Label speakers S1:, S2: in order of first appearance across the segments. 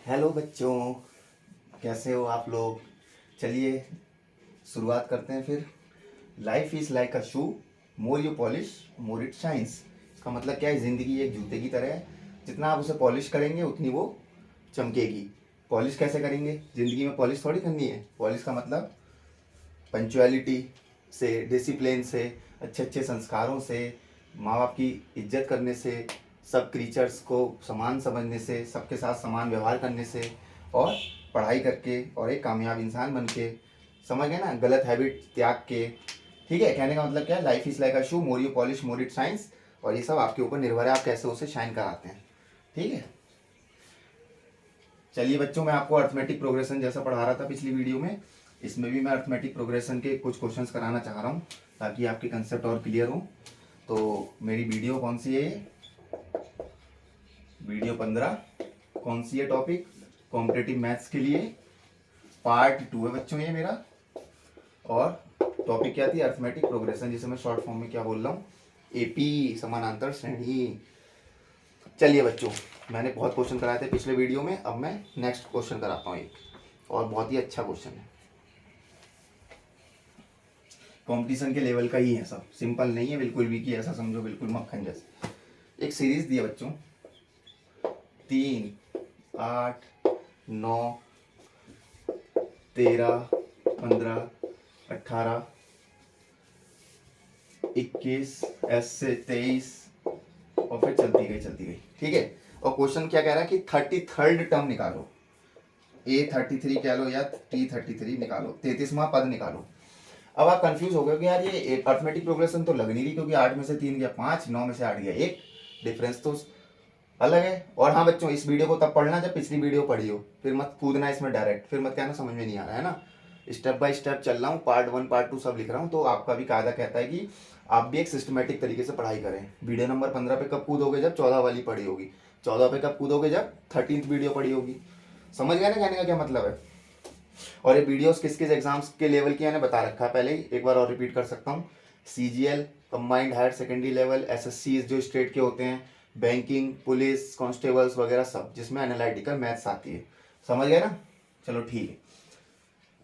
S1: Hello बच्चों, कैसे हो आप लोग। चलिए शुरुआत करते हैं फिर। Life is like a shoe, more you polish more it shines. इसका मतलब क्या है, ज़िंदगी एक जूते की तरह है, जितना आप उसे पॉलिश करेंगे उतनी वो चमकेगी। पॉलिश कैसे करेंगे, ज़िंदगी में पॉलिश थोड़ी करनी है। पॉलिश का मतलब पंचुअलिटी से, डिसिप्लिन से, अच्छे अच्छे संस्कारों से, माँ बाप की इज्जत करने से, सब क्रीचर्स को समान समझने से, सबके साथ समान व्यवहार करने से, और पढ़ाई करके और एक कामयाब इंसान बन के, समझ गए ना, गलत हैबिट त्याग के। ठीक है, कहने का मतलब क्या है, life is like a shoe, more you polish more it shines. और ये सब आपके ऊपर निर्भर है, आप कैसे उसे शाइन कराते हैं। ठीक है, चलिए बच्चों, मैं आपको अर्थमेटिक प्रोग्रेशन जैसा पढ़ा रहा था पिछली वीडियो में, इसमें भी मैं अर्थमेटिक प्रोग्रेशन के कुछ क्वेश्चंस कराना चाह रहा हूँ ताकि आपके कंसेप्ट और क्लियर हो। तो मेरी वीडियो कौन सी है ये, वीडियो 15। कौन सी है टॉपिक, कॉम्पिटिटिव मैथ्स के लिए पार्ट 2 है बच्चों ये मेरा। और टॉपिक क्या थी, अर्थमेटिक प्रोग्रेशन, जिसे मैं शॉर्ट फॉर्म में क्या बोल रहा हूँ, एपी, समानांतर श्रेणी। चलिए बच्चों, मैंने बहुत क्वेश्चन कराए थे पिछले वीडियो में, अब मैं नेक्स्ट क्वेश्चन कराता हूँ एक, और बहुत ही अच्छा क्वेश्चन है, कंपटीशन के लेवल का ही है, सब सिंपल नहीं है बिल्कुल भी कि ऐसा समझो बिल्कुल मक्खन जैसे। एक सीरीज दी है बच्चों, 3, 8, 9, 13, 15, 18, 21, ऐसे 23, और फिर चलती गई। ठीक है, और क्वेश्चन क्या कह रहा है कि 33rd टर्म निकालो, A33 कह लो या T33 निकालो, 33वां पद निकालो। अब आप कंफ्यूज हो गए कि यार ये अर्थमेटिक प्रोग्रेशन तो लग नहीं रही, क्योंकि 8 में से 3 गया 5, 9 में से 8 गया 1, डिफरेंस तो अलग है। और हाँ बच्चों, इस वीडियो को तब पढ़ना जब पिछली वीडियो पढ़ी हो, फिर मत कूदना इसमें डायरेक्ट, फिर मत कहना समझ में नहीं आ रहा है ना। स्टेप बाय स्टेप चल रहा हूँ, पार्ट 1 पार्ट 2 सब लिख रहा हूँ, तो आपका भी कायदा कहता है कि आप भी एक सिस्टमेटिक तरीके से पढ़ाई करें। वीडियो नंबर 15 पे कब कूदोगे, जब 14 वाली पढ़ी होगी। 14 पे कब कूदोगे, जब 13th वीडियो पढ़ी होगी। समझ गए ना कहने का क्या मतलब है। और ये वीडियोस किस किस एग्जाम्स के लेवल की मैंने बता रखा है पहले ही, एक बार और रिपीट कर सकता हूँ। CGL, combined higher secondary level, SSC जो स्टेट के होते हैं, बैंकिंग, पुलिस, कांस्टेबल्स वगैरह सब, जिसमें एनालिटिकल मैथ्स आती है। समझ गए ना, चलो ठीक है।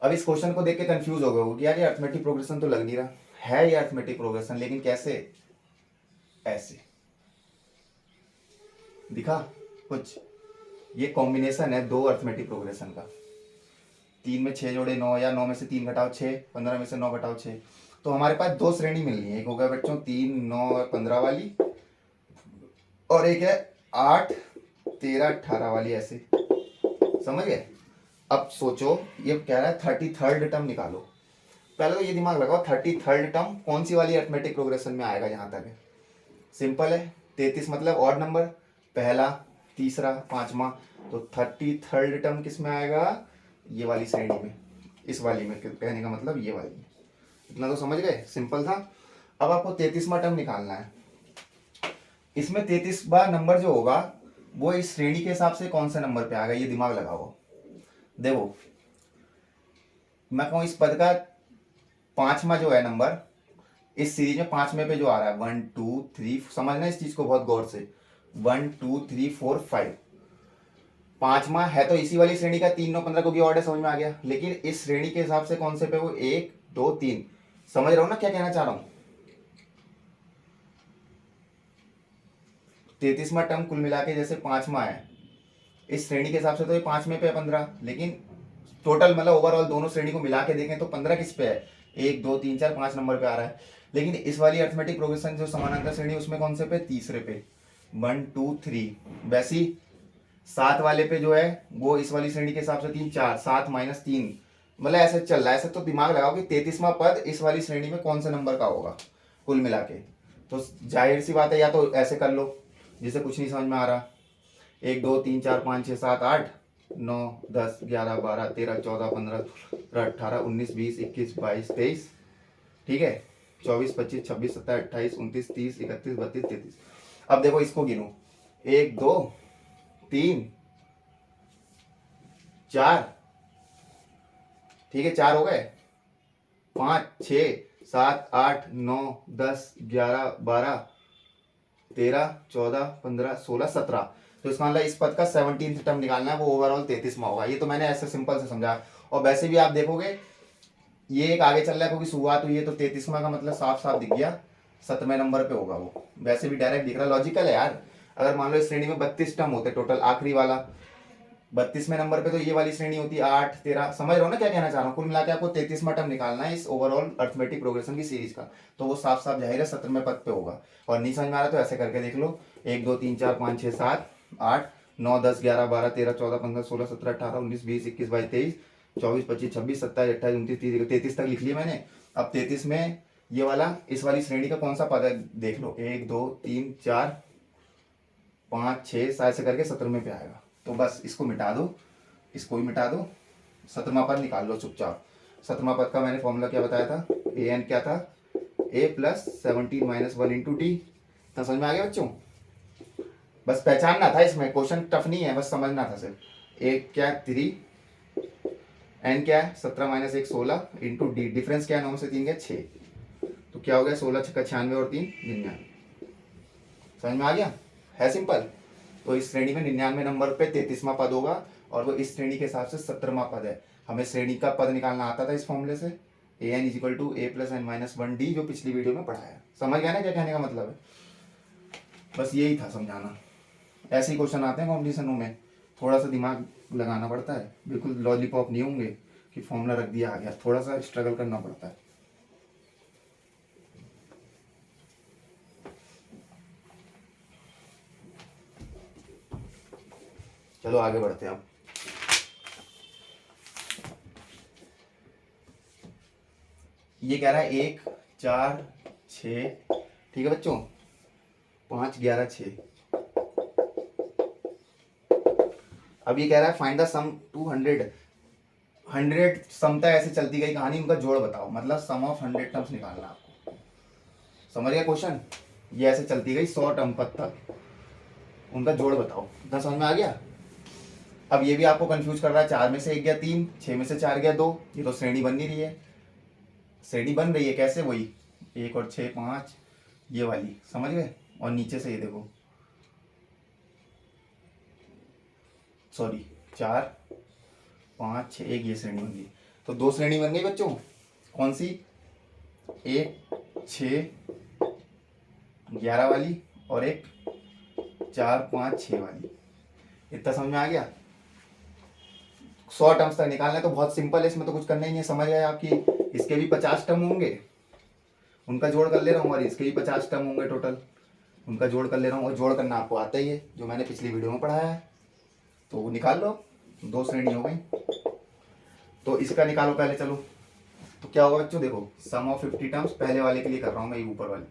S1: अब इस क्वेश्चन को देख के कंफ्यूज हो गए हो कि यार ये अर्थमेटिक प्रोग्रेशन तो लग नहीं रहा है, ये अर्थमेटिक प्रोग्रेशन, लेकिन कैसे, ऐसे दिखा कुछ, ये कॉम्बिनेशन है दो अर्थमेटिक प्रोग्रेशन का। 3 में 6 जोड़े 9, या 9 में से 3 घटाओ 6, 15 में से 9 घटाओ 6। तो हमारे पास दो श्रेणी मिल रही है, एक हो गया बच्चों 3, 9 और 15 वाली, और एक है 8, 13, 18 वाली, ऐसे। समझ गए। अब सोचो, ये कह रहा है 33rd टर्म निकालो। पहले तो ये दिमाग लगाओ, 33rd टर्म कौन सी वाली अर्थमेटिक प्रोग्रेशन में आएगा। जहां तक है सिंपल है, 33 मतलब ऑड नंबर, पहला, तीसरा, पांचवा, तो 33rd टर्म किस में आएगा, ये वाली श्रेणी में, इस वाली में, कहने का मतलब ये वाली में। इतना तो समझ गए, सिंपल था। अब आपको 33वां टर्म निकालना है। इसमें 33वां नंबर जो होगा वो इस श्रेणी के हिसाब से कौन से नंबर पे आएगा, ये दिमाग लगाओ। देखो, मैं कहूँ इस पद का 5वां जो है नंबर, इस सीरीज में 5वें पे जो आ रहा है, 1 2 3, समझना इस चीज को बहुत गौर से, 1 2 3 4 5, 5वां है तो इसी वाली श्रेणी का, 3 9 15 को भी ऑर्डर समझ में आ गया, लेकिन इस श्रेणी के हिसाब से कौन से पे, वो 1 2 3। समझ रहा हूं ना क्या कहना चाह रहा हूं। 33वां टर्म कुल मिला के जैसे 5वां है, इस श्रेणी के हिसाब से तो ये 5वें पे है 15, लेकिन टोटल मतलब ओवरऑल दोनों श्रेणी को मिला के देखें तो 15 किस पे है, 1 2 3 4 5 नंबर पे आ रहा है। लेकिन इस वाली अर्थमेटिक प्रोग्रेशन जो समानांतर श्रेणी, उसमें कौन से पे, तीसरे पे, 1 2 3। वैसी 7 वाले पे जो है वो इस वाली श्रेणी के हिसाब से 3 4, 7 -3, मतलब ऐसे चल रहा है। ऐसे तो दिमाग लगाओ कि 33वां पद इस वाली श्रेणी में कौन से नंबर का होगा कुल मिला के। तो जाहिर सी बात है, या तो ऐसे कर लो जिसे कुछ नहीं समझ में आ रहा, 1 2 3 4 5 6 7 8 9 10 11 12 13 14 15 16 18 19 20 21 22 23, ठीक है, 24 25 26 27 28 29 30 31 32 33। अब देखो इसको गिनो, 1 2 3 4, ठीक है, 4 हो गए, 5 6 7 8 9 10 11 12 13, 14, 15, 16, 17। तो इसका मतलब इस पद का 17th टर्म निकालना है, वो ओवरऑल 33वां होगा। ये तो मैंने ऐसे सिंपल से समझा। और वैसे भी आप देखोगे ये एक आगे चल रहा है क्योंकि शुरुआत हुई है, तो 33वां का मतलब साफ साफ दिख गया 17वें नंबर पे होगा वो। वैसे भी डायरेक्ट दिख रहा, लॉजिकल है यार। अगर मान लो इस श्रेणी में 32 टर्म होते टोटल, आखिरी वाला 32वें नंबर पे, तो ये वाली श्रेणी होती 8, 13। समझ रहे हो ना क्या कहना चाह रहा हूँ? कुल मिला के आपको 33वां टर्म निकालना है इस ओवरऑल अर्थमेटिक प्रोग्रेशन की सीरीज का। तो वो साफ साफ जाहिर है 17वें पद पे होगा। और नहीं समझ में आ रहा तो ऐसे करके देख लो, 1, 2, 3, 4, 5, 6, 7, 8, 9, 10, 11, 12, 13, 14, 15, 16, 17, 18, 19, 20, 21, 22, 23, 24, 25, 26, 27, 28, 29, 30, 33 तक लिख लिया मैंने। अब 33 में ये वाला इस वाली श्रेणी का कौन सा पद है देख लो, 1, 2, 3, 4, 5, 6, शायद से करके 17वें पे आएगा। तो बस इसको मिटा दो, इसको भी मिटा दो, 17वां पद निकाल लो चुपचाप। 17वां पद का मैंने फॉर्मूला क्या बताया था, ए एन क्या था, ए प्लस 17 माइनस 1 इंटू टी। तो समझ में आ गया बच्चों? बस पहचानना था, इसमें क्वेश्चन टफ नहीं है, बस समझना था सिर्फ। ए क्या 3, एन क्या है 17 माइनस 1 16 इंटू डी, डिफरेंस क्या है 9 से 3 गया 6। तो क्या हो गया 16 छक्का 96 और 3 99। समझ में आ गया? है सिंपल। तो इस श्रेणी में 99 नंबर पे 33वां पद होगा, और वो इस श्रेणी के हिसाब से 17वां पद है। हमें श्रेणी का पद निकालना आता था इस फॉर्मूले से, A N is equal to A plus N minus 1 D, जो पिछली वीडियो में पढ़ाया। समझ गया ना क्या कहने का मतलब है? बस यही था समझाना। ऐसे ही क्वेश्चन आते हैं कॉम्पिटिशनों में, थोड़ा सा दिमाग लगाना पड़ता है, बिल्कुल लॉलीपॉप नहीं होंगे कि फॉर्मूला रख दिया आ गया, थोड़ा सा स्ट्रगल करना पड़ता है। चलो आगे बढ़ते हैं अब। ये कह रहा है 1, 4, 6, ठीक है बच्चों, 5, 11, 6। अब ये कह रहा है फाइंड द सम 200। 100 समता ऐसे चलती गई कहानी, उनका जोड़ बताओ, मतलब सम ऑफ 100 टर्म्स निकालना आपको। समझ गया क्वेश्चन? ये ऐसे चलती गई 100 टर्म पद तक, उनका जोड़ बताओ। इतना समझ में आ गया? अब ये भी आपको कंफ्यूज कर रहा है, 4 में से 1 गया 3, 6 में से 4 गया 2, ये तो श्रेणी बन नहीं रही है। श्रेणी बन रही है कैसे? वही 1 और 6, 5, ये वाली, समझ गए? और नीचे से ये देखो, सॉरी 4, 5, 6, 1 ये श्रेणी बन गई। तो 2 श्रेणी बन गई बच्चों, कौन सी? 1, 6, 11 वाली, और एक 4, 5, 6 वाली। इतना समझ में आ गया? 100 टर्म्स तक निकालना है तो बहुत सिंपल है, इसमें तो कुछ करना ही नहीं है। समझ गए आपकी? इसके भी 50 टर्म होंगे, उनका जोड़ कर ले रहा हूँ, और इसके भी 50 टर्म होंगे टोटल, उनका जोड़ कर ले रहा हूँ। और जोड़ करना आपको आता ही है, जो मैंने पिछली वीडियो में पढ़ाया है। तो वो निकाल लो, 2 श्रेणी हो गई। तो इसका निकालो पहले, चलो। तो क्या होगा बच्चों, देखो सम ऑफ 50 टर्म्स, पहले वाले के लिए कर रहा हूँ मैं, ये ऊपर वाले,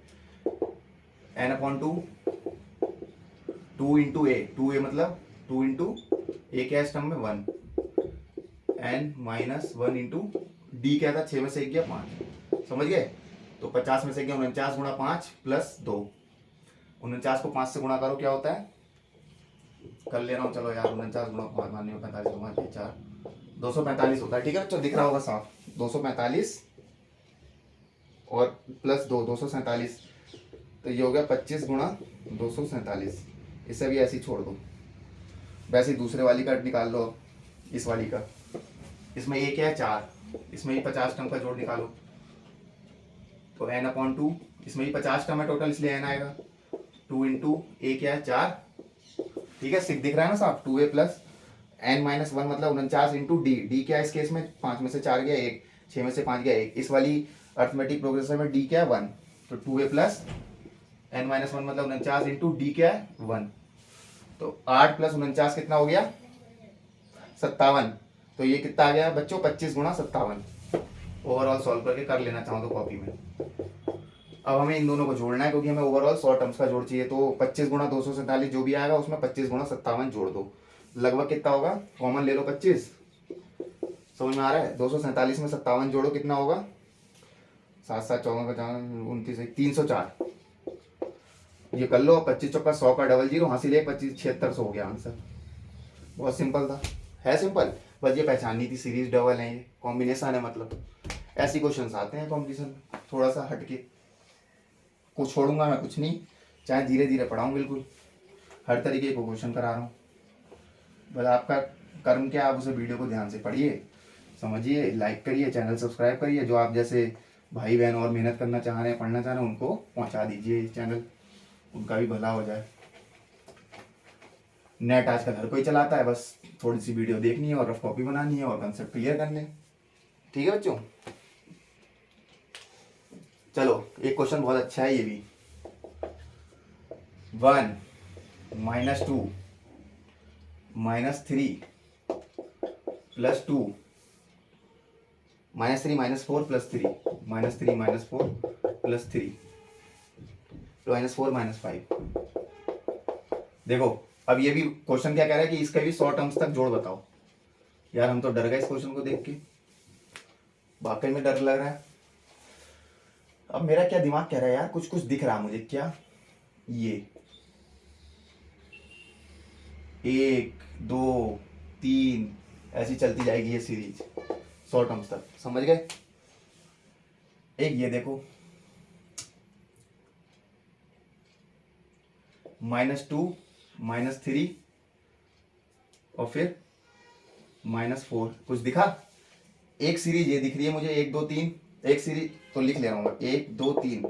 S1: एन अपॉन 2, 2 इंटू ए, 2 ए मतलब 2 इंटू ए क्या इस टर्म में 1, एन माइनस 1 इंटू डी क्या था, 6 में से 1 गया 5। समझ गए? तो 50 में से गया 49 गुणा 5 प्लस 2, 49 को 5 से गुणा करो, क्या होता है, कर ले रहा हूँ चलो यार, 49 गुणा 5 मानिए 45 गुणा 4, 245 होता है। ठीक है बच्चों, दिख रहा होगा साफ, 245 और प्लस 2, 247। तो ये हो गया 25 गुणा 247। इसे भी ऐसे ही छोड़ दो। वैसे ही दूसरे वाली का निकाल लो, इस वाली का। इसमें ए क्या है 4, इसमें भी 50 टर्म का जोड़ निकालो। तो एन अपॉन 2, इसमें भी 50 टर्म है टोटल, इसलिए एन आएगा। 2 इंटू ए क्या है 4, ठीक है, सिक्स दिख रहा है ना साफ, 2a प्लस एन माइनस 1 मतलब 49 इंटू डी, डी क्या है इस केस में, 5 में से 4 गया 1, 6 में से 5 गया 1। इस वाली अर्थमेटिक प्रोग्रेशन में डी क्या है 1, तो 2a प्लस एन माइनस 1 मतलब 49 इंटू डी क्या है 1। तो 8 प्लस 49 कितना हो गया 57। तो ये कितना आ गया बच्चों, 25 गुणा 57। ओवरऑल सॉल्व करके कर लेना चाहो तो कॉपी में। अब हमें इन दोनों को जोड़ना है, क्योंकि हमें ओवरऑल 100 टर्म्स का जोड़ चाहिए। तो 25 गुणा 247 जो भी आएगा उसमें 25 गुणा 57 जोड़ दो, लगभग कितना होगा, कॉमन ले लो 25। समझ में आ रहा है? 247 में 57 जोड़ो, कितना होगा, 7 7 14 29 304। ये कर लो, 25 चौका 100 का डबल जीरो, हासिल है 25 76 हो गया आंसर। बहुत सिंपल था, है सिंपल। बस ये पहचाननी थी, सीरीज डबल है, ये कॉम्बिनेशन है, मतलब ऐसी क्वेश्चन आते हैं कॉम्पिटिशन, थोड़ा सा हटके। कुछ छोड़ूंगा मैं कुछ नहीं, चाहे धीरे धीरे पढ़ाऊँ, बिल्कुल हर तरीके को क्वेश्चन करा रहा हूँ। बस आपका कर्म क्या, आप उसे वीडियो को ध्यान से पढ़िए, समझिए, लाइक करिए, चैनल सब्सक्राइब करिए। जो आप जैसे भाई बहन और मेहनत करना चाह रहे हैं, पढ़ना चाह रहे हैं, उनको पहुंचा दीजिए इस चैनल, उनका भी भला हो जाए। नेट आजकल हर कोई चलाता है, बस थोड़ी सी वीडियो देखनी है और रफ कॉपी बनानी है और कंसेप्ट क्लियर करने हैं। ठीक है बच्चों, चलो एक क्वेश्चन बहुत अच्छा है ये भी। 1 -2 -3 +2 -3 -4 +3 -3 -4 +3 -4 -5। देखो अब ये भी क्वेश्चन क्या कह रहा है कि इसके भी 100 टर्म्स तक जोड़ बताओ। यार हम तो डर गए इस क्वेश्चन को देख के, वाकई में डर लग रहा है। अब मेरा क्या दिमाग कह रहा है यार, कुछ कुछ दिख रहा है मुझे। क्या ये 1 2 3 ऐसी चलती जाएगी ये सीरीज 100 टर्म्स तक, समझ गए। एक ये देखो -2 -3 और फिर -4, कुछ दिखा। एक सीरीज ये दिख रही है मुझे, 1 2 3, एक सीरीज तो लिख ले रहा हूँ 1 2 3,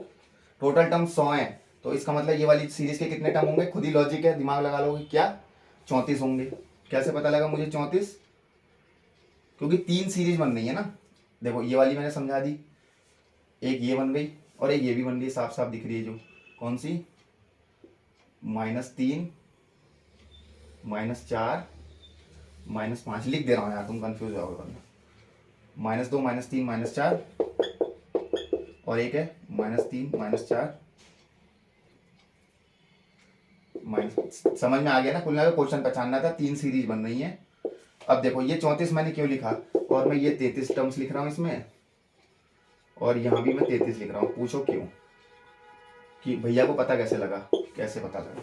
S1: टोटल टर्म 100 है। तो इसका मतलब ये वाली सीरीज के कितने टर्म होंगे, खुद ही लॉजिक है, दिमाग लगा लोगे। क्या 34 होंगे। कैसे पता लगा मुझे 34? क्योंकि 3 सीरीज बन रही है ना। देखो ये वाली मैंने समझा दी, एक ये बन गई और एक ये भी बन गई, साफ साफ दिख रही है जो, कौन सी, -3 -4 -5 लिख दे रहा हूँ यार, तुम कंफ्यूज हो जाओगे। -2 -3 -4 और एक है -3 -4 समझ में आ गया ना। कुल मिलाकर क्वेश्चन पहचानना था, 3 सीरीज बन रही है। अब देखो ये 34 मैंने क्यों लिखा, और मैं ये 33 टर्म्स लिख रहा हूँ इसमें, और यहाँ भी मैं 33 लिख रहा हूँ। पूछो क्यों, कि भैया को पता कैसे लगा, कैसे पता लगा।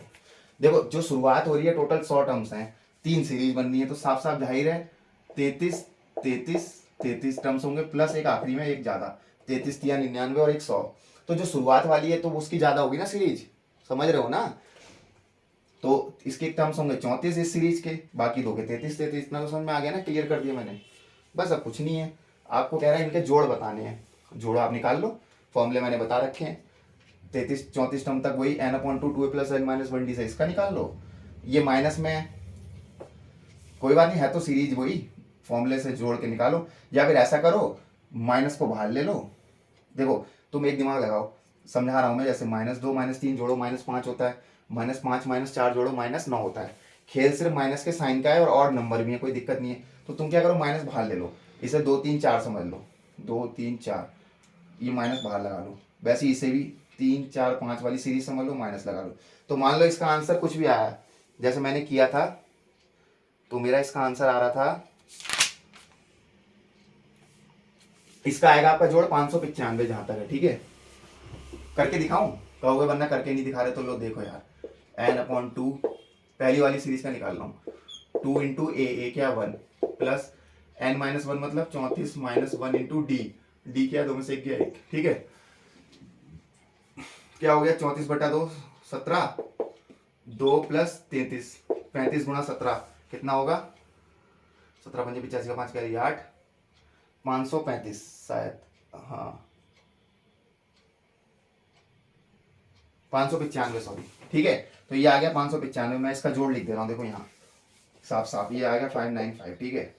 S1: देखो जो शुरुआत हो रही है, टोटल 100 टर्म्स हैं, 3 सीरीज बन रही है, तो साफ साफ जाहिर है 33 33 33 टर्म्स होंगे, प्लस एक आखिरी में एक ज्यादा, 33 या 99 और एक 100। तो जो शुरुआत वाली है तो उसकी ज्यादा होगी ना सीरीज, समझ रहे हो ना। तो इसके टर्म्स होंगे 34 इस सीरीज के, बाकी दो के 33 33। इतना तो समझ में आ गया ना, क्लियर कर दिया मैंने। बस अब कुछ नहीं है, आपको कह रहा है इनके जोड़ बताने हैं। जोड़ आप निकाल लो, फॉर्मूले मैंने बता रखे हैं। 33 34 टर्म तक वही n/2 2a + n - 1d से इसका निकाल लो। ये माइनस में कोई बात नहीं है, तो सीरीज वही, फॉर्मूले से जोड़ के निकालो। या फिर ऐसा करो, माइनस को बाहर ले लो। देखो तुम एक दिमाग लगाओ, समझा रहा हूं मैं। जैसे -2 -3 जोड़ो -5 होता है, -5 -4 जोड़ो -9 होता है। खेल सिर्फ माइनस के साइन का है, और ऑड नंबर भी है, कोई दिक्कत नहीं है। तो तुम क्या करो, माइनस बाहर ले लो। इसे 2 3 4 समझ लो, 2 3 4, ये माइनस बाहर लगा लो। वैसे इसे भी 3 4 5 वाली सीरीज समझ लो, माइनस लगा लो। तो मान लो इसका आंसर कुछ भी आया, जैसे मैंने किया था, तो मेरा इसका आंसर आ रहा था, इसका आएगा आपका जोड़ 595 जहां तक है। ठीक है, करके दिखाऊं, कहोगे वरना करके नहीं दिखा रहे, तो लो देखो यार, n/2 पहली वाली सीरीज का निकाल रहा हूँ, 2 × a क्या 1 प्लस n-1 मतलब 34 -1 × d क्या 2 में से 1 गया 1। ठीक है, क्या हो गया 34/2 17, 2 + 33 35 × 17 कितना होगा, 17 × 5 = 85 का 5 कह 8, 535 शायद, हाँ 595 सॉरी। ठीक है, तो ये आ गया 595। मैं इसका जोड़ लिख दे रहा हूँ, देखो यहाँ साफ साफ ये आ गया 595। ठीक है,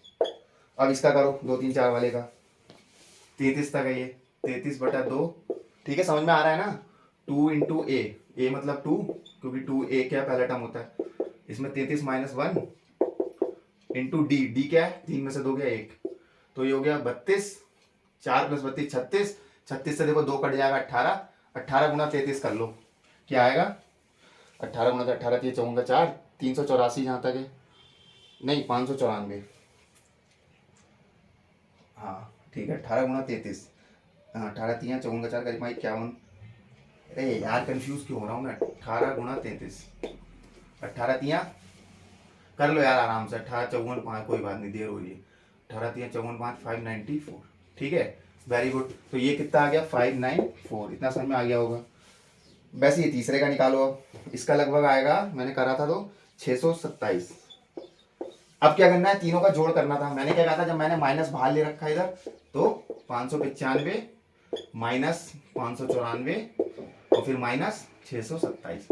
S1: अब इसका करो 2 3 4 वाले का, 33 तक है ये, 33/2। ठीक है, समझ में आ रहा है ना। 2 × a मतलब 2, क्योंकि 2a क्या पहला टर्म होता है इसमें। 33 -1 × d क्या है, 3 में से 2 गया 1, तो ये हो गया 32, 4 + 32 36, 36 से देखो 2 कट जाएगा 18, 18 × 33 कर लो, क्या आएगा 18 × 18 3 4 4, 384 जहाँ तक है, नहीं 594। हाँ ठीक है, 18 × 33, हाँ 18 3 4 4 करीब 51। अरे यार कंफ्यूज क्यों हो रहा हूँ मैं, 18 × 33, 18 3 कर लो यार आराम से, 18 54 5, कोई बात नहीं देर हो रही है, 18 3 54 5 594। ठीक है, वेरी गुड। तो ये कितना आ गया 594, इतना समझ में आ गया होगा। वैसे ये तीसरे का निकालो। अब इसका लगभग आएगा, मैंने करा था तो 627। अब क्या करना है, तीनों का जोड़ करना था। मैंने क्या कहा था, जब मैंने माइनस बाहर ले रखा है इधर, तो 595 माइनस 594 और फिर माइनस 627।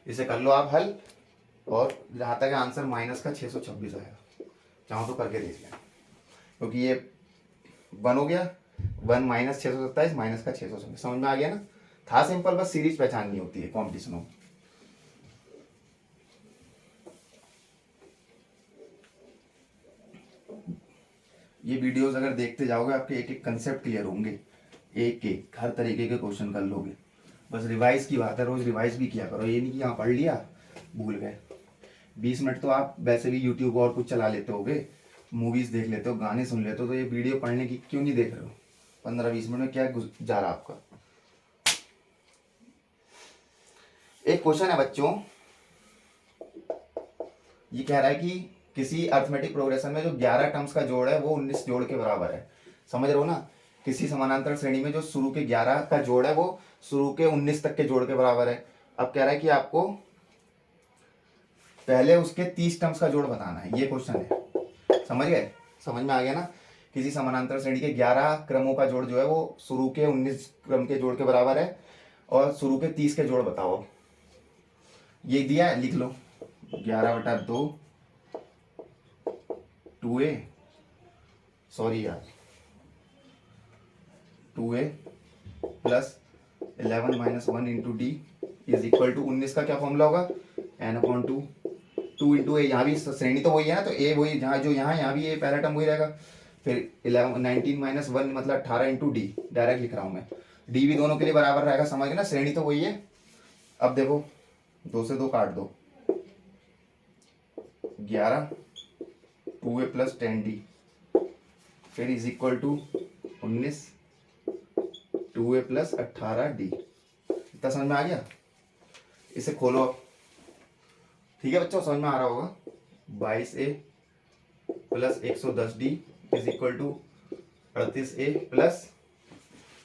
S1: इसे कर लो आप हल, और जहाँ तक आंसर माइनस का 626 आएगा। चाहो तो करके देख लें, क्योंकि ये 1 हो गया, 1 माइनस 627 माइनस का 626। समझ में आ गया ना? था सिंपल, बस सीरीज पहचाननी होती है कॉम्पिटिशनों में। ये वीडियोस अगर देखते जाओगे आपके एक एक कंसेप्ट क्लियर होंगे, एक एक हर तरीके के क्वेश्चन कर लोगे। बस रिवाइज की बात है, रोज रिवाइज भी किया करो। ये नहीं कि यहाँ पढ़ लिया भूल गए। 20 मिनट तो आप वैसे भी यूट्यूब और कुछ चला लेते होगे, मूवीज देख लेते हो, गाने सुन लेते हो, तो ये वीडियो पढ़ने की क्यों नहीं देख रहे हो? 15-20 मिनट में क्या जा रहा आपका? एक क्वेश्चन है बच्चों, ये कह रहा है कि किसी अर्थमेटिक प्रोग्रेशन में जो 11 टर्म्स का जोड़ है वो 19 जोड़ के बराबर है। समझ रहे हो ना? किसी समानांतर श्रेणी में जो शुरू के 11 का जोड़ है वो शुरू के 19 तक के जोड़ के बराबर है। अब कह रहा है कि आपको पहले उसके 30 टर्म्स का जोड़ बताना है। ये क्वेश्चन है, समझ गए? समझ में आ गया ना? किसी समानांतर श्रेणी के 11 क्रमों का जोड़ जो है वो शुरू के 19 क्रम के जोड़ के बराबर है, और शुरू के 30 के जोड़ बताओ। ये दिया है, लिख लो। 11/2 2a, सॉरी यार, 2a plus 11 minus 1 into d is equal to 19 का क्या फॉर्मूला होगा? n/2 2 इंटू ए। यहाँ भी श्रेणी तो वही है ना, तो ए वही, जहाँ जो यहाँ भी ए पहला टर्म वही रहेगा। फिर 19 माइनस 1 मतलब 18 इंटू डी, डायरेक्ट लिख रहा हूँ मैं। डी भी दोनों के लिए बराबर रहेगा, समझ गए ना? श्रेणी तो वही है। अब देखो, 2 से 2 काट दो, 11 2a प्लस 10d, फिर is equal to 19 2a plus 18d। इतना समझ में आ गया? इसे खोलो, ठीक है बच्चों, समझ में आ रहा होगा। 22a plus 110d is equal to 38a plus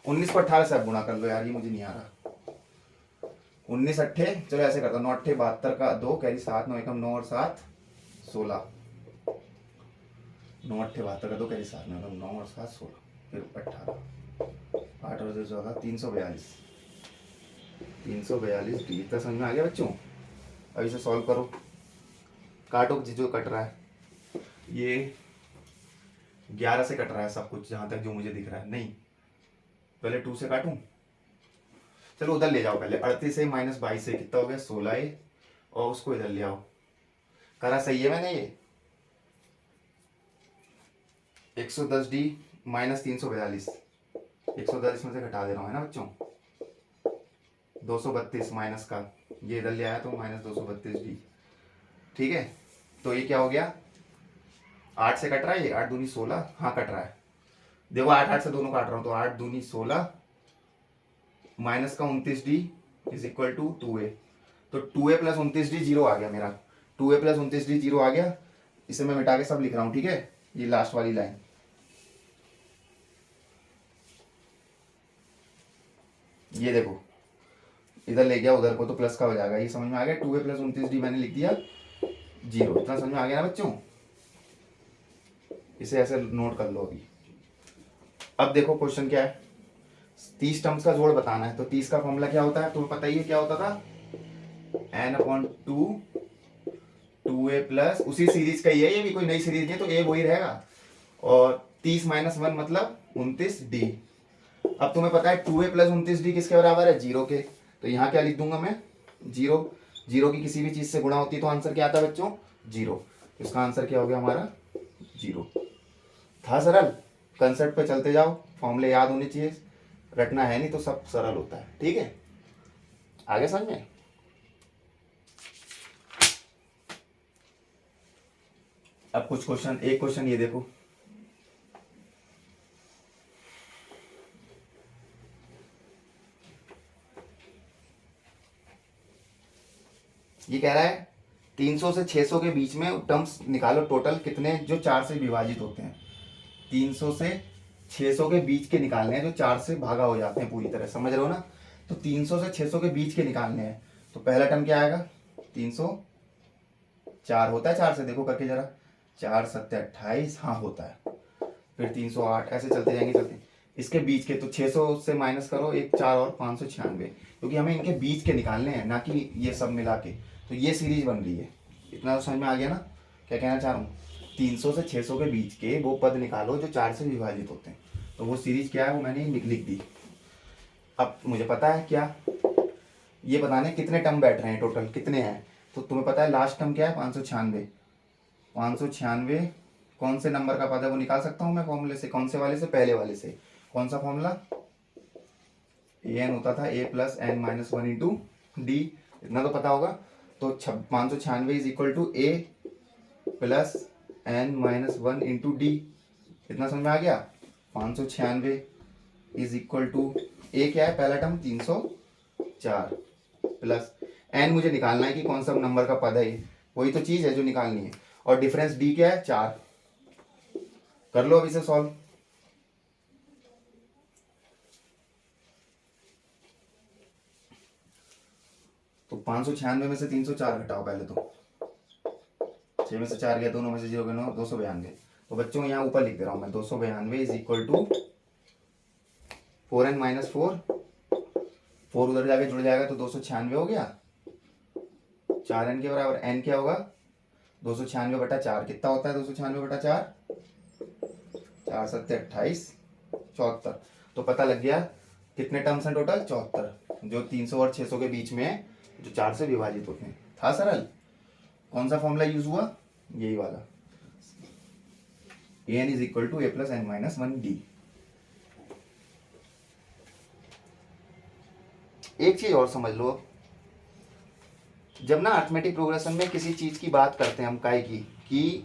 S1: 19 को 18 से आप गुणा कर लो यार, ये मुझे नहीं आ रहा। 19 अट्ठे, चलो ऐसे करता हूँ, 9 अट्ठे 72 का 2 कैरी 7, 9 एकम 9 और 7 16, 9 अट्ठे 72 का 2 कैरी 7, 9 एकम 9 और 7 16, फिर 18 8 और 2 14 342 डी। इतना समझ में आ गया बच्चों? अब इसे सॉल्व करो, काटो जो कट रहा है। ये 11 से कट रहा है सब कुछ, जहां तक जो मुझे दिख रहा है। नहीं, पहले 2 से काटूं? चलो उधर ले जाओ पहले। 38 से माइनस 22 से कितना हो गया? 16a, और उसको इधर ले आओ। करा सही है मैंने ये? 110d माइनस 342, 110 में से घटा दे रहा हूँ, है ना बच्चों? 232 माइनस का, ये इधर ले आया तो माइनस 232d। ठीक है, तो ये क्या हो गया? 8 से कट रहा है ये, 8 दूनी 16, हाँ कट रहा है। देखो 8 8 से दोनों काट रहा हूँ, तो 8 दूनी 16 माइनस का 29d is equal to 2a। तो 2a प्लस 29d 0 आ गया मेरा। 2a प्लस 29d 0 आ गया। इसे मैं मिटा के सब लिख रहा हूँ, ठीक है? ये लास्ट वाली लाइन, ये देखो, इधर ले गया उधर को तो प्लस का हो जाएगा। ये समझ में आ गया? 2a प्लस 29d मैंने लिख दिया 0। इतना समझ में आ गया ना बच्चों? इसे ऐसे नोट कर लो अभी। अब देखो क्वेश्चन क्या है, 30 टर्म्स का जोड़ बताना है। तो 30 का फॉर्मूला क्या होता है? तुम्हें पता ही है क्या होता था? n/2 2a प्लस, उसी सीरीज का ही है, ये भी कोई नई सीरीज नहीं है, तो a वही रहेगा। और 30 माइनस 1 मतलब 29d। अब तुम्हें पता है 2a प्लस 29d किसके बराबर है? 0 के। तो यहाँ क्या लिख दूंगा मैं? 0। 0 की किसी भी चीज से गुणा होती है तो आंसर क्या आता है बच्चों? 0। इसका आंसर क्या हो गया हमारा? 0। था सरल? कंसेप्ट पे चलते जाओ, फॉर्मूले याद होने चाहिए, रटना है नहीं तो सब सरल होता है। ठीक है, आगे समझ में? अब कुछ क्वेश्चन, एक क्वेश्चन ये देखो, ये कह रहा है 300 से 600 के बीच में टर्म्स निकालो टोटल कितने जो 4 से विभाजित होते हैं। 300 से 600 के बीच के निकालने हैं जो 4 से भागा हो जाते हैं पूरी तरह, समझ रहे हो ना? तो 300 से 600 के बीच के निकालने हैं। तो पहला टर्म क्या आएगा, 304 होता है 4 से, देखो करके जरा, 4 7 28, हाँ होता है। फिर 308, ऐसे चलते जाएंगे। इसके बीच के तो 600 से माइनस करो, एक 4 और 596, क्योंकि हमें इनके बीच के निकालने हैं, ना कि ये सब मिला के। तो ये सीरीज बन रही है। इतना तो समझ में आ गया ना क्या कहना चाह रहा हूँ। 300 से 600 के बीच के वो पद निकालो जो 4 से विभाजित होते हैं। तो वो सीरीज क्या है वो मैंने लिख दी। अब मुझे पता है क्या, ये बताने कितने टर्म बैठ रहे हैं, टोटल कितने हैं। तो तुम्हें पता है लास्ट टर्म क्या है, 596। 596 कौन से नंबर का पद है वो निकाल सकता हूँ मैं फॉर्मूले से। कौन से वाले से, पहले वाले से। कौन सा फॉर्मूला, an होता था a plus N minus one into d, इतना तो पता होगा। तो 596 is equal to a plus N minus one into d, इतना समझ में आ गया। 596 इज इक्वल टू a क्या है, पहला टर्म 304 प्लस n मुझे निकालना है कि कौन सा नंबर का पद है ये, वही तो चीज है जो निकालनी है। और डिफरेंस d क्या है, 4। कर लो अब इसे सॉल्व। तो 596 में से 304 घटाओ पहले तो, 6 में से 4 गया, दोनों में से 0 गया 9, 292। तो बच्चों यहाँ ऊपर लिख दे रहा हूँ मैं, 292 is equal to 4n minus 4, 4 उधर जाके जुड़ जाएगा तो 296 हो गया, 4n के बराबर। n क्या होगा, 296 बटा 4, कितना होता है 296 बटा 4, 4 7 28, 74। तो पता लग गया कितने टर्म्स हैं टोटल, 74, जो 300 और 600 के बीच में है, जो 4 से विभाजित होते हैं। था सरल। कौन सा फॉर्मूला यूज हुआ, यही वाला, an is equal to a plus N minus one d. एक चीज और समझ लो, जब ना अर्थमेटिक प्रोग्रेशन में किसी चीज की बात करते हैं हम काय की, कि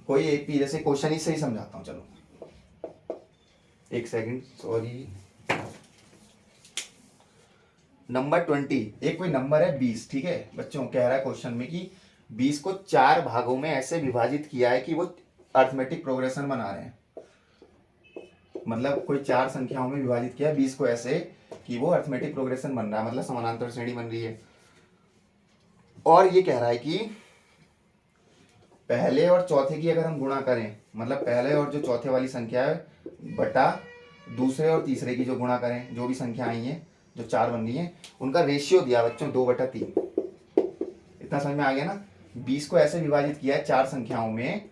S1: कोई एक भी, जैसे क्वेश्चन ही सही समझाता हूं, चलो एक सेकंड, सॉरी। नंबर 20, एक कोई नंबर है 20, ठीक है बच्चों, कह रहा है क्वेश्चन में कि 20 को 4 भागों में ऐसे विभाजित किया है कि वो अर्थमेटिक प्रोग्रेशन बना रहे हैं। मतलब कोई 4 संख्याओं में विभाजित किया 20 को ऐसे कि वो अर्थमेटिक प्रोग्रेशन बन रहा है, मतलब समानांतर श्रेणी बन रही है। और ये कह रहा है कि पहले और चौथे की अगर हम गुणा करें, मतलब पहले और जो चौथे वाली संख्या है बटा दूसरे और तीसरे की जो गुणा करें, जो भी संख्या आई है जो 4 बन रही है, उनका रेशियो दिया बच्चों 2/3। इतना समझ में आ गया ना। 20 को ऐसे विभाजित किया है 4 संख्याओं में,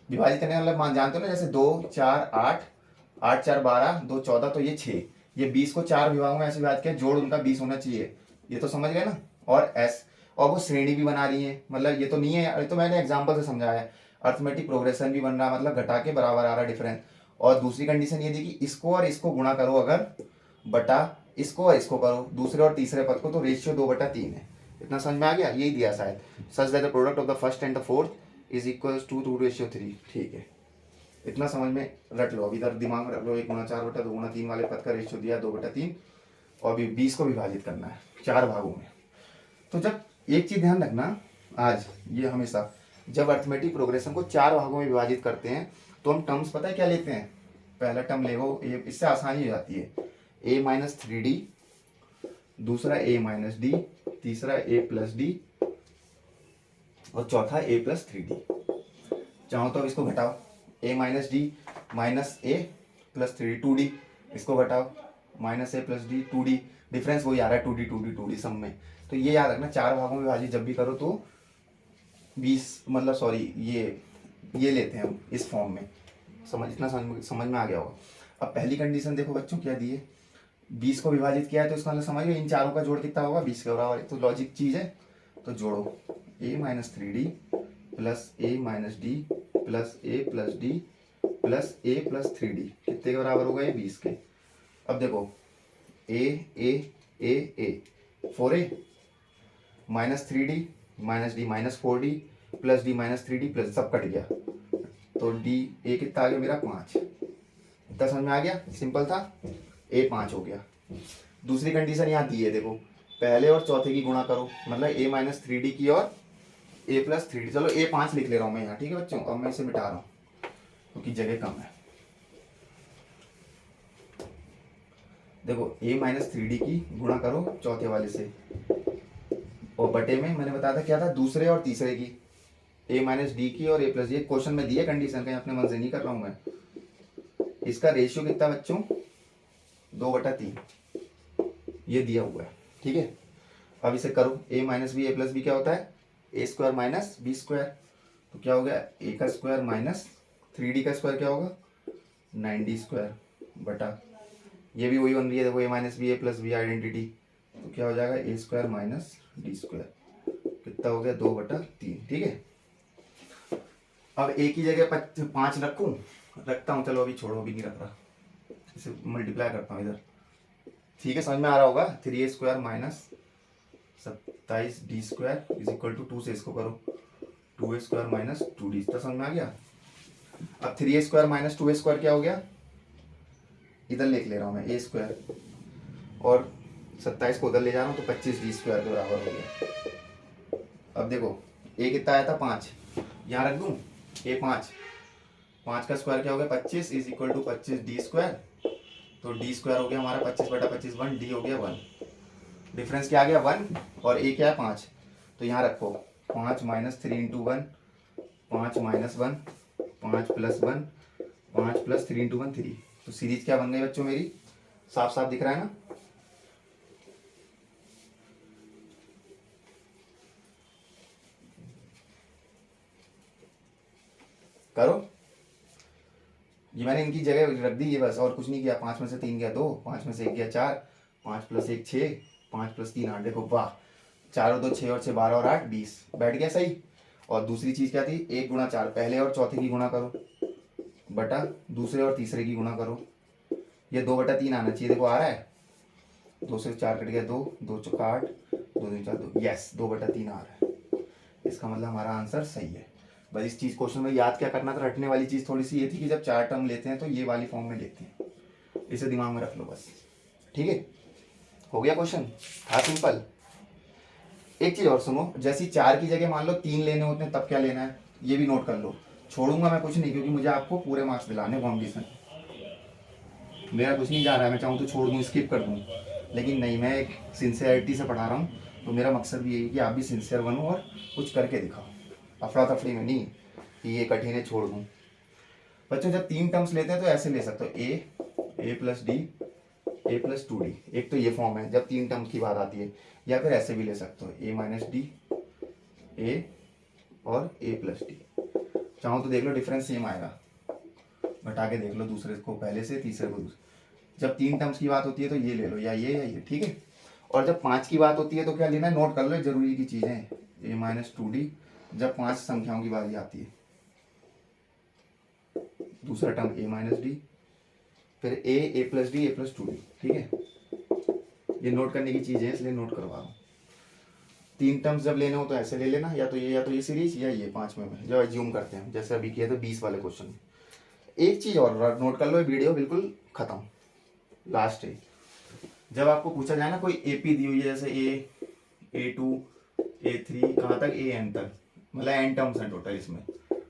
S1: विभाजित करने का मतलब मान जानते हो ना, जैसे 2 4 8, 8 4 12, 2 14, तो ये 6। ये 20 को 4 विभागों में ऐसे विभाजित किया, जोड़ उनका 20 होना चाहिए, ये तो समझ गए ना। और एस, और वो श्रेणी भी बना रही है, मतलब ये तो नहीं है, ये तो मैंने एग्जांपल से समझाया है। अर्थमेटिक प्रोग्रेशन भी बन रहा, मतलब घटा के बराबर आ रहा डिफरेंस। और दूसरी कंडीशन ये थी कि इसको और इसको गुणा करो अगर, बटा इसको और इसको करो, दूसरे और तीसरे पद को, तो रेशियो 2/3 है। इतना समझ में आ गया, यही दिया शायद, such that the product of the first and the fourth is equal to 2/3। ठीक है, इतना समझ में रट लो, अभी इधर दिमाग में रख लो। 1/4/2/3 वाले पद का रेशियो दिया 2/3, और अभी 20 को विभाजित करना है 4 भागों में। तो जब एक चीज ध्यान रखना आज, ये हमेशा जब अर्थमेटिक प्रोग्रेशन को 4 भागों में विभाजित करते हैं तो हम टर्म्स पता है क्या लेते हैं। पहला टर्म ले वो, इससे आसानी हो जाती है, a माइनस 3d, दूसरा a माइनस डी, तीसरा a प्लस डी, और चौथा a प्लस 3d। चाहो तो अब इसको घटाओ, a minus D minus a plus 3d, 2d, इसको घटाओ, minus a plus D 2d, difference वही आ रहा है 2d 2d 2d सब में। तो ये याद रखना, 4 भागों में विभाजित जब भी करो तो 20, मतलब सॉरी ये लेते हैं हम इस फॉर्म में। इतना समझ में आ गया होगा। अब पहली कंडीशन देखो बच्चों क्या दी है, 20 को विभाजित किया है तो इसका मतलब समझ गए, इन चारों का जोड़ कितना होगा 20 के बराबर। तो लॉजिक चीज है, तो जोड़ो a minus 3d plus a minus D plus a plus D plus a plus 3d, कितने के बराबर होगा ये 20 के। अब देखो a 4a minus 3d minus D minus 4d plus D minus 3d plus, सब कट गया, तो डी a कितना आ गया मेरा 5। इतना समझ में आ गया, सिंपल था, a 5 हो गया। दूसरी कंडीशन यहाँ दी है, देखो पहले और चौथे की गुणा करो, मतलब a माइनस 3d की और a प्लस 3d। चलो a 5 लिख ले रहा हूँ मैं यहाँ, ठीक है बच्चों। अब मैं इसे मिटा रहा हूँ क्योंकि जगह कम है। देखो a माइनस 3d की गुणा करो चौथे वाले से, और बटे में मैंने बताया था क्या था, दूसरे और तीसरे की, a माइनस डी की और a प्लस डी। क्वेश्चन में दिए कंडीशन, कहीं अपने मन से नहीं कर रहा हूँ मैं। इसका रेशियो कितना बच्चों, 2/3 ये दिया हुआ है, ठीक है। अब इसे करो, a minus b, a plus b क्या होता है, a square minus b square, तो क्या हो गया, a का स्क्वायर माइनस 3d का स्क्वायर क्या होगा, 9d स्क्वायर बटा, ये भी वही बन रही है देखो, a minus b, a plus b identity, तो क्या हो जाएगा, a square minus d square, कितना हो गया, 2/3, ठीक है। अब a की जगह 5 रखता हूँ, चलो अभी छोड़ो, अभी नहीं रख रहा, इसे मल्टीप्लाई करता हूँ इधर, ठीक है, समझ में आ रहा होगा। 3a square minus 27d square is equal to 2 से इसको करो, 2a स्क्वायर माइनस 2d, इतना समझ में आ गया। अब 3a square minus 2a square क्या हो गया, इधर लिख ले रहा हूँ मैं, a स्क्वायर, और 27 को उधर ले जा रहा हूँ, तो 25d स्क्वायर के बराबर हो गया। अब देखो a कितना आया था, 5, यहाँ रख दूँ, a 5 का स्क्वायर क्या हो गया, 25 is equal to 25d square, तो d स्क्वायर हो गया हमारा 25/25 1, d हो गया 1, डिफरेंस क्या आ गया 1, और a क्या है 5, तो यहाँ रखो 5 minus 3 into 1, 5 minus 1, 5 plus 1, 5 plus 3 into 1 3, तो सीरीज क्या बन गई बच्चों मेरी, साफ साफ दिख रहा है ना। करो, ये मैंने इनकी जगह रख दी ये बस, और कुछ नहीं किया। 5 में से 3 गया 2, 5 में से 1 गया 4, 5 प्लस 1 6, 5 प्लस 3 8, देखो वाह, 4 और 2 6, और 6 12 और 8 20, बैठ गया सही। और दूसरी चीज़ क्या थी, 1 गुणा 4, पहले और चौथे की गुणा करो, बटा दूसरे और तीसरे की गुणा करो, ये 2/3 आना चाहिए, देखो आ रहा है, 2 से 4 कट गया 2, 2 चौका 8, 2 2 4 2, यस 2/3 आ रहा है, इसका मतलब हमारा आंसर सही है। बस इस चीज़ क्वेश्चन में याद क्या करना था, रटने वाली चीज़ थोड़ी सी ये थी कि जब 4 टर्म लेते हैं तो ये वाली फॉर्म में लेते हैं, इसे दिमाग में रख लो बस, ठीक है। हो गया क्वेश्चन, था सिंपल। एक चीज़ और सुनो, जैसी 4 की जगह मान लो 3 लेने होते हैं, तब क्या लेना है, ये भी नोट कर लो। छोड़ूंगा मैं कुछ नहीं, क्योंकि मुझे आपको पूरे मार्क्स दिलाने कॉम्पिटिशन, मेरा कुछ नहीं जा रहा है, मैं चाहूँ तो छोड़ दूँ, स्किप कर दूँ, लेकिन नहीं, मैं एक सिंसियरिटी से पढ़ा रहा हूँ, तो मेरा मकसद भी यही है कि आप भी सिंसियर बनो और कुछ करके दिखाओ, अफरा तफरी में नहीं कि ये कठिन है छोड़ दूँ। बच्चों जब 3 टर्म्स लेते हैं तो ऐसे ले सकते हो, a plus D, a plus 2d, एक तो ये फॉर्म है जब 3 टर्म्स की बात आती है, या फिर ऐसे भी ले सकते हो, a माइनस डी, a और a प्लस डी, चाहो तो देख लो डिफरेंस सेम आएगा, घटा के देख लो दूसरे को पहले से, तीसरे को दूसरे। जब 3 टर्म्स की बात होती है तो ये ले लो, या ये, ठीक है। और जब 5 की बात होती है तो क्या लेना है, नोट कर लो जरूरी की चीज़ें, a माइनस 2d, जब 5 संख्याओं की बारी आती है, दूसरा टर्म a माइनस डी, फिर a plus D, a plus 2d, ठीक है। ये नोट करने की चीज़ है, इसलिए नोट करवा रहा हूँ। 3 टर्म्स जब लेने हो तो ऐसे ले लेना, या तो ये सीरीज, या ये 5 में जो एज्यूम करते हैं, जैसे अभी किया था 20 वाले क्वेश्चन में। एक चीज़ और नोट कर लो, वीडियो बिल्कुल खत्म, लास्ट है। जब आपको पूछा जाए ना कोई AP दी हुई है, जैसे A2 A3 कहाँ तक, AN तक, मतलब n टर्म्स हैं टोटल, इसमें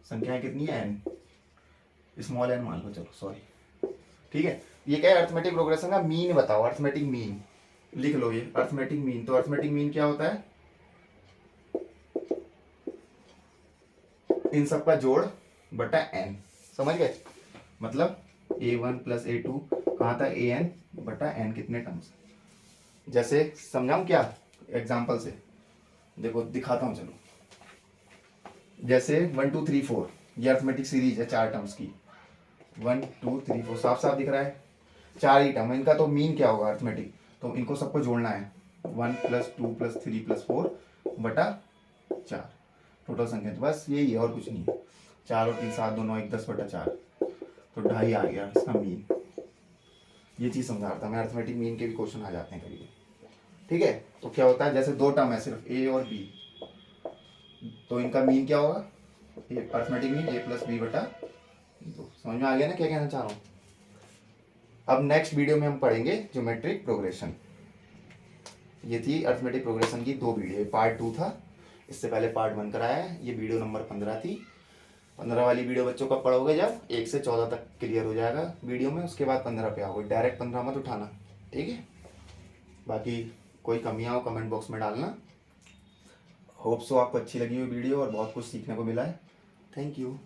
S1: संख्याएं कितनी है, n, स्मॉल n मान लो, चलो सॉरी, ठीक है। ये क्या है, अर्थमेटिक प्रोग्रेशन का मीन बताओ, अर्थमेटिक मीन लिख लो, ये अर्थमेटिक मीन। तो अर्थमेटिक मीन क्या होता है, इन सब का जोड़ बटा n, समझ गए, मतलब A1 प्लस A2 कहाँ तक AN बटा n, कितने टर्म्स। जैसे समझाऊं क्या, एग्जाम्पल से देखो दिखाता हूँ, चलो। जैसे 1 2 3 4, ये अर्थमेटिक सीरीज है 4 टर्म्स की, 1 2 3 4, साफ साफ दिख रहा है, 4 ही टर्म, इनका तो मीन क्या होगा अर्थमेटिक, तो इनको सबको जोड़ना है, 1 प्लस 2 प्लस 3 प्लस 4 बटा 4, टोटल संख्या, तो बस यही है और कुछ नहीं है। 4 और 3 7 2 9 1 10 बटा 4, तो 2.5 आ गया इसका मीन। ये चीज़ समझा रहा था मैं, अर्थमेटिक मीन के भी क्वेश्चन आ जाते हैं कभी, ठीक है। तो क्या होता है, जैसे 2 टर्म है सिर्फ A और B, तो इनका मीन क्या होगा, arithmetic mean A plus b बटा 2, समझ में आ गया ना क्या कहना चाह रहा हूँ। अब नेक्स्ट वीडियो में हम पढ़ेंगे ज्योमेट्रिक प्रोग्रेशन। ये थी अर्थमेटिक प्रोग्रेशन की 2 वीडियो, पार्ट 2 था, इससे पहले पार्ट 1 कराया है, ये वीडियो नंबर 15 थी। 15 वाली वीडियो बच्चों का पढ़ोगे जब 1 से 14 तक क्लियर हो जाएगा वीडियो में, उसके बाद 15 पे आओगे, डायरेक्ट 15 मत उठाना, ठीक है, बाकी कोई कमियाँ हो कमेंट बॉक्स में डालना। होप सो आपको अच्छी लगी हुई वीडियो और बहुत कुछ सीखने को मिला है। Thank you.